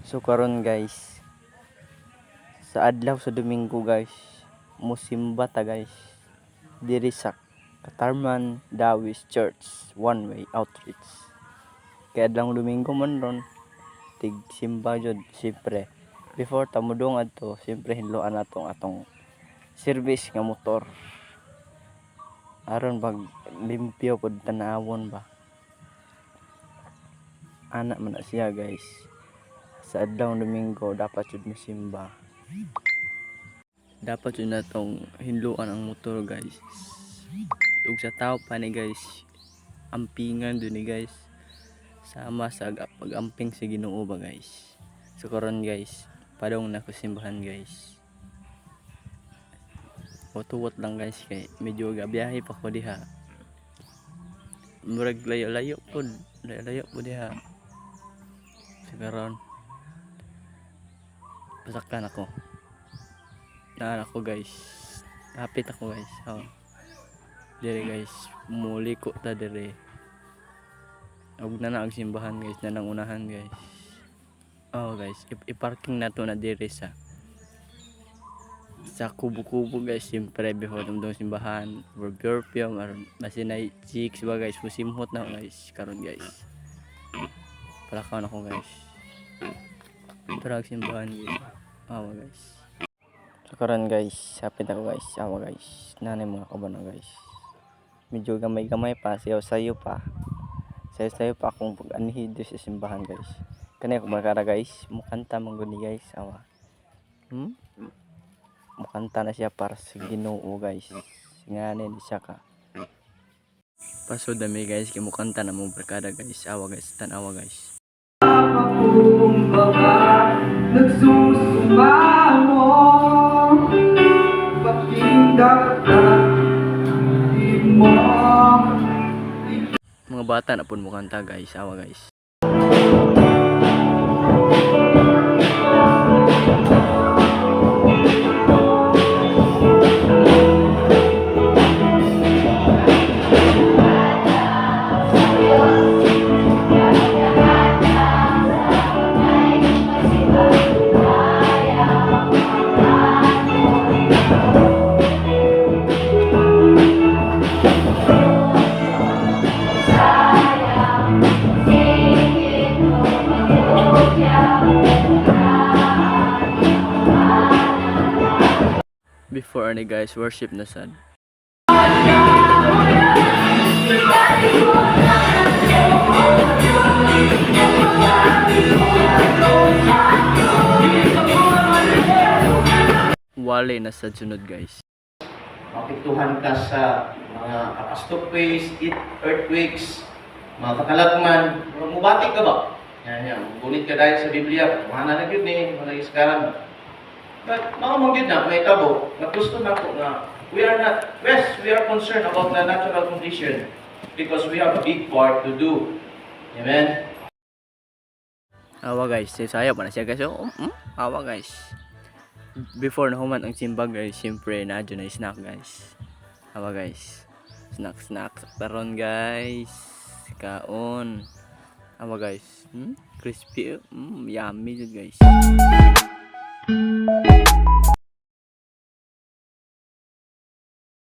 So karon guys, sa adlaw sa Domingo guys, musimba ta guys diri sa Katarman Dawis Church One Way Outreach. Kaya adlaw Domingo man ron, tig simba jud siyempre. Before ta modong adto, siyempre hinluan natong atong service nga motor. Aron pag limpyo pod tanawon ba. Ana man na siya guys. Sa adlaw Domingo dapat jud mosimba. Dapat yun natong hinluan ang motor guys. Ug sa tao pa ni guys, ampingan dun ni guys, sama sa pag-amping sa Ginoo ba guys. So karon guys, padong na ko simbahan guys. Tuwot lang guys kay medyo gabiyahe pa ko diha. Murag layo-layo pod, layo diha. So karon pasakkan ako. Naan ako guys. Hapit ako guys. Oh. Dire guys, muli ko ta dire. Ug na ang simbahan guys, na nang unahan guys. Oh guys, i-parking na to na dire sa kubo-kubo guys, siyempre before dumdum simbahan, for perfume aron masinay chicks ba guys, musimhot na guys karon guys. Palakaw na ko guys. Turag simbahan guys. Oh guys. So karon guys, hapit ako guys. Awa guys. Nanay mga kabana guys. Medyo gamay-gamay pa, sayo-sayo pa. Sayo-sayo pa akong pag-anhid sa simbahan guys. Kanay ko makara guys, mukanta man gud ni guys. Awa. Mukanta na siya para sa Ginoo guys. Nganin siya ka. Paso dami guys, kay mukanta na mo barkada guys. Awa guys, tanawa guys. Nagsusumamo pakinggan mo. Mga bata na pun mo kanta guys, awa guys. Before any guys, worship na sad. Wale na sad sunod guys. Mapiktuhan ka sa mga catastrophes, earthquakes, mga katalagman, mubatik ka ba? Yan. Gunit ka dahil sa Biblia, mahana na yun eh, mga iskaran. But mga mong na, may tabo, na gusto na po na we are concerned about the natural condition because we have a big part to do. Amen? Awa guys, sayo pa na siya guys. Awa guys. Before na human ang simba guys, siyempre na dyan na snack guys. Awa guys. Snack. Taron guys. Kaon. Awa guys. Crispy. Yummy guys.